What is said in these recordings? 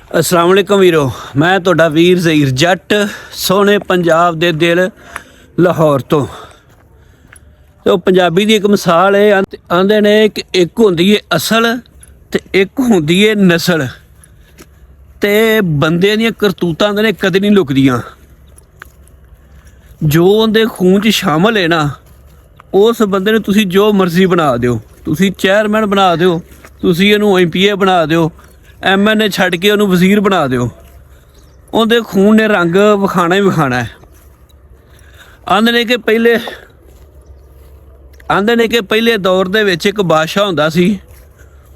अस्सलाम वालेकुम वीरो, मैं तुहाडा वीर ज़हीर जट सोहने पंजाब दे दिल लाहौर तो पंजाबी दी एक मिसाल है। आंदे ने कि एक हुंदी है असल ते एक हुंदी है नस्ल। ते बंदे दी करतूतां ने कदे नहीं लुकदियां। जो उनके खून च शामिल है ना, उस बंदे ने तुसी जो मर्जी बना दो, तुसी चेयरमैन बना दो, तुसी इहनूं MP बना दो, MNA छड्ड के उन्होंने वजीर बना दो, उनके खून ने रंग विखाना ही विखाना है। आंदे ने कि पहले दौर दे विच एक बादशाह हुंदा सी।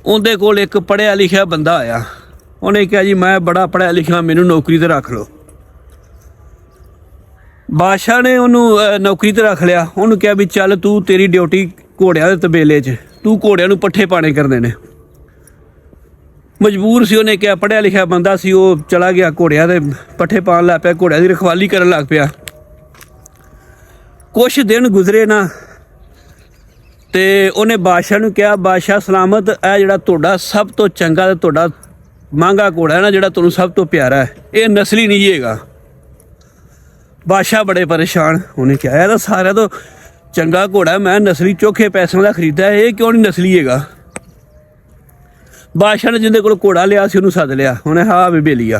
उनके कोल एक पढ़िया लिखिया बंदा आया। उन्हें कहा जी मैं बड़ा पढ़िया लिखिया, मैनू नौकरी ते रख लो। बादशाह ने उन्होंने नौकरी ते रख लिया। उन्होंने कहा भी चल तू, तेरी ड्यूटी घोड़िया के तबेले च, तू घोड़िया नूं पट्ठे पाने करने ने। मजबूर सी, उन्हें क्या पढ़िया लिखिया बंदा सी, वो चला गया घोड़िया के पट्ठे पान लग पिया, घोड़िया की रखवाली करन लग पिया। कुछ दिन गुजरे ना ते उन्हें बादशाह नूं कहा, बादशाह सलामत, यह जिहड़ा तुहाडा सब तो चंगा ते तुहाडा महंगा घोड़ा है ना, जिहड़ा तुहानूं सब तो प्यारा है, ये नस्ली नहीं हैगा। बादशाह बड़े परेशान। उन्हें कहा यह तो सारा तो चंगा घोड़ा है, मैं नस्ली चोखे पैसों का खरीदा है, ये क्यों नहीं नस्ली हैगा। बादशाह ने जिंदे कोल घोड़ा लिया सी उन्होंने सद लिया। उन्हें हाँ भी बेलिया,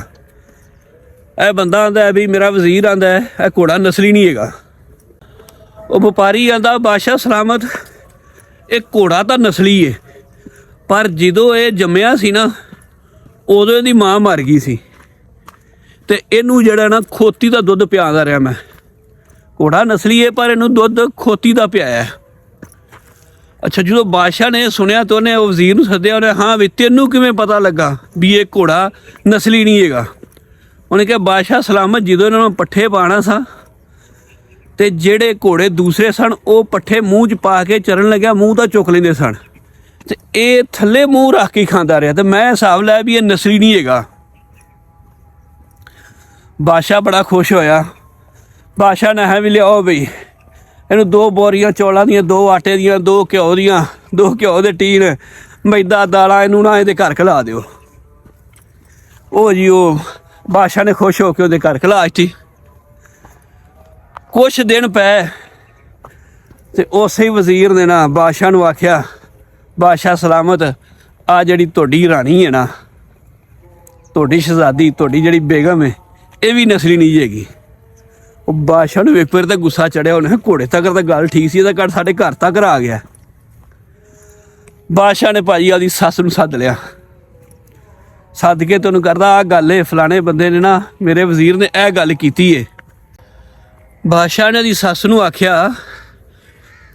यह बंदा आंदा है भी मेरा वजीर आंदा है, यह घोड़ा नस्ली नहीं हैगा। वो व्यापारी आंदा बादशाह सलामत, एक घोड़ा तो नस्ली है, पर जो ये जम्मिया सी ना उदों इहदी माँ मर गई सी, ते इनू जिहड़ा ना खोती का दुध पियादा रहा मैं। घोड़ा नस्ली है पर इनू दुध खोती का पियाया। अच्छा, जो बादशाह ने सुनिया तो उन्हें वजीर नूं सद्दिया। उन्हें हाँ भी तेनू किवें पता लगा भी ये घोड़ा नस्ली नहीं हैगा। उन्हें कहा बादशाह सलामत, जो इन्होंने पट्ठे पाना सा ते जेड़े घोड़े दूसरे सन वो पट्ठे मूँह च पा के चरण लग्या, मूँह तो चुक लेंदे सन, ते ये थल्ले मूँह रख के खांदा रहा। तो मैं हिसाब लाया भी ये नस्ली नहीं हैगा। बादशाह बड़ा खुश होया। बादशाह ने है भी लियाओ बई इनू 2 बोरियां चौलों दियां, 2 आटे दियां, 2 घ्यो दियां, 2 घ्यो दे टीन, मैदा दाला, इनू ना ये घर खिला दो। ओ जी वो बादशाह ने खुश होकर उहदे घर खिला दी। कुछ दिन पै ते उस ही वजीर ने ना बादशाह नूं आख्या, बादशाह सलामत, आ जिहड़ी तुहाडी रानी है ना, तुहाडी शहजादी, तुहाडी जिहड़ी बेगम है, ये भी नस्ली नहीं हैगी। बादशाह ने वेख तो गुस्सा चढ़िया। उन्हें घोड़े तक तो गल ठीक सी, साढ़े घर तक आ गया। बादशाह ने भाई आदि सस नूं सद लिया। सद के तुहानूं करदा आ गल है, फलाने बंदे ने ना मेरे वजीर ने यह गल कीती है। बादशाह ने आदि सस नूं आख्या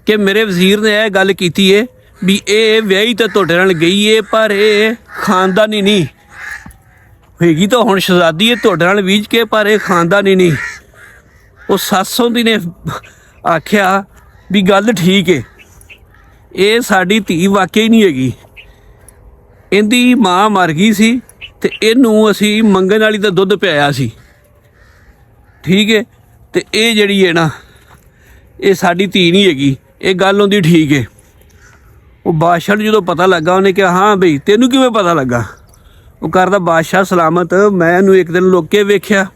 कि मेरे वजीर ने यह गल कीती है भी ये व्याही तो तुहाडे नाल गई है, पर यह खानदानी नहीं होएगी। तो हुण शहजादी है तुहाडे नाल बीज के, पर यह खानदानी नहीं। वो सस उहदी ने आख्या भी गल ठीक है, ये साडी धी वाकई नहीं हैगी, इहदी माँ मर गई सी ते इहनूं असीं मंगण वाली दा दुध पिआया सी, ठीक है, ते ये जिहड़ी है ना ये साडी धी नहीं हैगी, ये गल उहदी ठीक है। वो बादशाह नूं जदों पता लगा, उन्हें कहा हाँ बई तैनूं किवें पता लगा। वो करदा बादशाह सलामत, मैं इहनूं एक दिन लुक के वेख्या।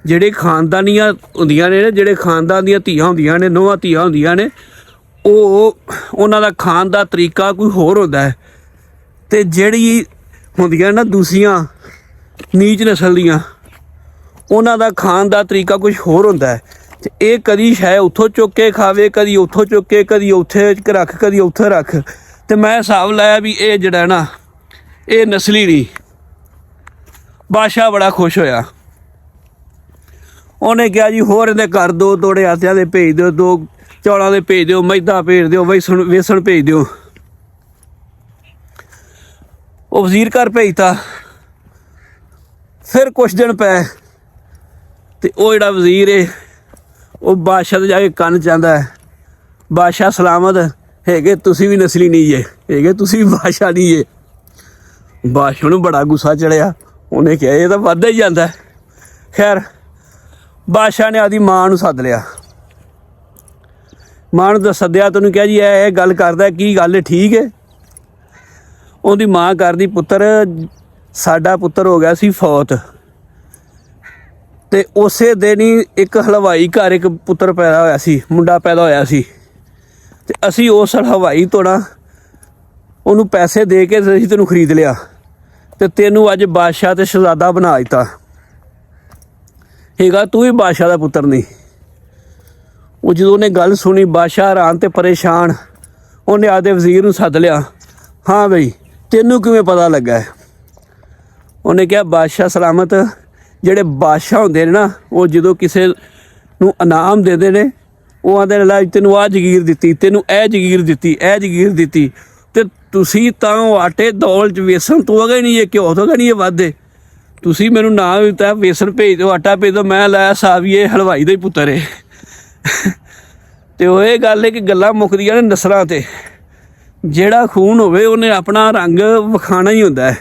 ਜਿਹੜੇ ਖਾਨਦਾਨੀਆਂ ਹੁੰਦੀਆਂ ਨੇ, ਜਿਹੜੇ ਖਾਨਦਾਨ ਦੀਆਂ ਧੀਆਂ ਹੁੰਦੀਆਂ ਨੇ, ਨੋਹਾਂ ਧੀਆਂ ਹੁੰਦੀਆਂ ਨੇ, ਉਹ ਉਹਨਾਂ ਦਾ ਖਾਣ ਦਾ ਤਰੀਕਾ ਕੋਈ ਹੋਰ ਹੁੰਦਾ ਹੈ, ਤੇ ਜਿਹੜੀ ਹੁੰਦੀਆਂ ਨਾ ਦੂਸਰੀਆਂ ਨੀਚ ਨਸਲ ਦੀਆਂ, ਉਹਨਾਂ ਦਾ ਖਾਣ ਦਾ ਤਰੀਕਾ ਕੁਝ ਹੋਰ ਹੁੰਦਾ ਹੈ। ਤੇ ਇਹ ਕਦੀ ਸ਼ਾਇਦ ਉੱਥੋਂ ਚੁੱਕ ਕੇ ਖਾਵੇ, ਕਦੀ ਉੱਥੋਂ ਚੁੱਕ ਕੇ, ਕਦੀ ਉੱਥੇ ਰੱਖ, ਕਦੀ ਉੱਥੇ ਰੱਖ। ਤੇ ਮੈਂ ਹਿਸਾਬ ਲਾਇਆ ਵੀ ਇਹ ਜਿਹੜਾ ਨਾ ਇਹ ਨਸਲੀ ਨਹੀਂ। ਬਾਦਸ਼ਾਹ ਬੜਾ ਖੁਸ਼ ਹੋਇਆ। उन्हें कहा जी होर इहदे घर 2 तोड़े आटिया दे भेज दो, 2 चौलों दे भेज दो, मैदा भेज दो, बेसन भेज दो। वो वजीर घर भेजता। फिर कुछ दिन पै ते वो जिहड़ा वजीर है वो बादशाह दे जाके कन्न चाहता है, बादशाह सलामत है तुसी भी नस्ली नहीं है, तुसी भी बादशाह नहीं है। बादशाह नूं बड़ा गुस्सा चढ़िया। उन्हें कहा यह तो वधदा ही जाता है। खैर बादशाह ने आदि माँ नूं सद लिया। माँ नूं सद्दिया तो उन्हें कहा जी यह गल करदा की गल ठीक है। उहदी माँ करदी पुत्तर ਸਾਡਾ ਪੁੱਤਰ ਹੋ ਗਿਆ ਸੀ ਫੌਤ, ਤੇ ਉਸੇ ਦਿਨ ਹੀ ਇੱਕ ਹਲਵਾਈ ਘਰ ਇੱਕ ਪੁੱਤਰ ਪੈਦਾ ਹੋਇਆ ਸੀ, ਮੁੰਡਾ ਪੈਦਾ ਹੋਇਆ ਸੀ। ਤੇ ਅਸੀਂ ਉਸ ਹਲਵਾਈ ਤੋਂ ਨਾ ਉਹਨੂੰ ਪੈਸੇ ਦੇ ਕੇ ਅਸੀਂ ਤੈਨੂੰ ਖਰੀਦ ਲਿਆ ਤੇ ਤੈਨੂੰ ਅੱਜ ਬਾਦਸ਼ਾਹ ਤੇ ਸ਼ਹਿਜ਼ਾਦਾ ਬਣਾ ਦਿੱਤਾ ਹੈਗਾ, ਤੂੰ ਵੀ ਬਾਦਸ਼ਾਹ ਦਾ ਪੁੱਤਰ ਨਹੀਂ। ਉਹ ਜਦੋਂ ਉਹਨੇ ਗੱਲ ਸੁਣੀ, ਬਾਦਸ਼ਾਹ ਹੈਰਾਨ ਤੇ ਪਰੇਸ਼ਾਨ, ਉਹਨੇ ਆਪਦੇ ਵਜ਼ੀਰ ਨੂੰ ਸੱਦ ਲਿਆ। ਹਾਂ ਬਈ, ਤੈਨੂੰ ਕਿਵੇਂ ਪਤਾ ਲੱਗਾ? ਉਹਨੇ ਕਿਹਾ ਬਾਦਸ਼ਾਹ ਸਲਾਮਤ, ਜਿਹੜੇ ਬਾਦਸ਼ਾਹ ਹੁੰਦੇ ਨੇ ਨਾ, ਉਹ ਜਦੋਂ ਕਿਸੇ ਨੂੰ ਇਨਾਮ ਦਿੰਦੇ ਨੇ, ਉਹ ਆਂਦੇ ਨੇ ਤੈਨੂੰ ਆਹ ਜਗੀਰ ਦਿੱਤੀ, ਤੈਨੂੰ ਇਹ ਜਗੀਰ ਦਿੱਤੀ, ਇਹ ਜਗੀਰ ਦਿੱਤੀ, ਤੇ ਤੁਸੀਂ ਤਾਂ ਉਹ ਆਟੇ ਦੌਲ 'ਚ ਵੇਸਣ ਤੋਂ ਗਏ ਨਹੀਂ, ਇਹ ਘਿਓ ਤੋਂ ਗਏ ਨਹੀਂ, ਇਹ ਵਾਧੇ ਤੁਸੀਂ ਮੈਨੂੰ ਨਾ ਦਿੱਤਾ, ਵੇਸਣ ਭੇਜ ਦਿਓ, ਆਟਾ ਭੇਜ ਦਿਓ, ਮੈਂ ਲਾਇਆ ਸਾਬ ਵੀ ਇਹ ਹਲਵਾਈ ਦਾ ਹੀ ਪੁੱਤਰ ਹੈ। ਤੇ ਉਹ ਇਹ ਗੱਲ ਹੈ ਕਿ ਗੱਲਾਂ ਮੁੱਕਦੀਆਂ ਨੇ ਨਸਲਾਂ 'ਤੇ। ਜਿਹੜਾ ਖੂਨ ਹੋਵੇ ਉਹਨੇ ਆਪਣਾ ਰੰਗ ਵਿਖਾਣਾ ਹੀ ਹੁੰਦਾ ਹੈ।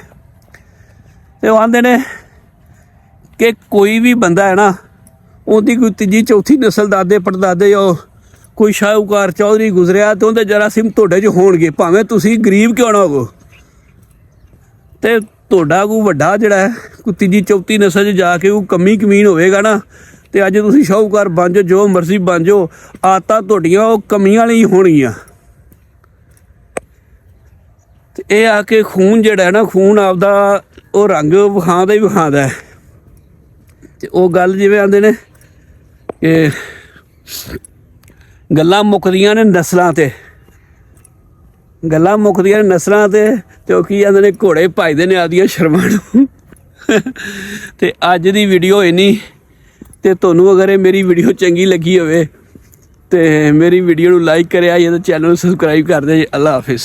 ਤੇ ਉਹ ਆਂਦੇ ਨੇ ਕਿ ਕੋਈ ਵੀ ਬੰਦਾ ਹੈ ਨਾ, ਉਹਦੀ ਕੋਈ ਤੀਜੀ ਚੌਥੀ ਨਸਲ ਦਾਦੇ ਪੜਦਾਦੇ, ਉਹ ਕੋਈ ਸ਼ਾਹੂਕਾਰ ਚੌਧਰੀ ਗੁਜ਼ਰਿਆ ਤੇ ਉਹਦੇ ਜਰਾਸੀਮ ਤੁਹਾਡੇ 'ਚ ਹੋਣਗੇ, ਭਾਵੇਂ ਤੁਸੀਂ ਗਰੀਬ ਕਿਉਂ ਨਾ ਹੋਵੋ। ਤੇ ਤੁਹਾਡਾ ਕੋਈ ਵੱਡਾ ਜਿਹੜਾ ਹੈ, ਕੋਈ ਤੀਜੀ ਚੌਥੀ ਨਸਲ 'ਚ ਜਾ ਕੇ ਉਹ ਕਮੀ ਕਮੀਨ ਹੋਵੇਗਾ ਨਾ, ਤੇ ਅੱਜ ਤੁਸੀਂ ਸ਼ਾਹੂਕਾਰ ਬਣ ਜਾਓ, ਜੋ ਮਰਜ਼ੀ ਬਣ ਜਾਓ, ਆਦਤਾਂ ਤੁਹਾਡੀਆਂ ਉਹ ਕਮੀਆਂ ਵਾਲੀ ਹੋਣਗੀਆਂ। ਤੇ ਇਹ ਆ ਕੇ ਖੂਨ ਜਿਹੜਾ ਹੈ ਨਾ, ਖੂਨ ਆਪਦਾ ਉਹ ਰੰਗ ਵਿਖਾਉਂਦਾ ਹੀ ਵਿਖਾਉਂਦਾ ਹੈ। ਤੇ ਉਹ ਗੱਲ ਜਿਵੇਂ ਆਉਂਦੇ ਨੇ ਕਿ ਗੱਲਾਂ ਮੁੱਕਦੀਆਂ ਨੇ ਨਸਲਾਂ 'ਤੇ, ਗੱਲਾਂ ਮੁੱਕਦੀਆਂ ਨੇ ਨਸਲਾਂ 'ਤੇ। ਤੇ ਉਹ ਕੀ ਕਹਿੰਦੇ ਨੇ, ਘੋੜੇ ਭਜਦੇ ਨੇ ਆਪਦੀਆਂ ਸ਼ਰਮਾਂ ਨੂੰ। ਤੇ ਅੱਜ ਦੀ ਵੀਡੀਓ ਇੰਨੀ। ਤੇ ਤੁਹਾਨੂੰ ਅਗਰ ਇਹ ਮੇਰੀ ਵੀਡੀਓ ਚੰਗੀ ਲੱਗੀ ਹੋਵੇ ਤੇ ਮੇਰੀ ਵੀਡੀਓ ਨੂੰ ਲਾਈਕ ਕਰਿਆ ਜਾਂ ਚੈਨਲ ਨੂੰ ਸਬਸਕ੍ਰਾਈਬ ਕਰ ਦਿਓ ਜੀ। ਅੱਲਾ ਹਾਫਿਜ਼।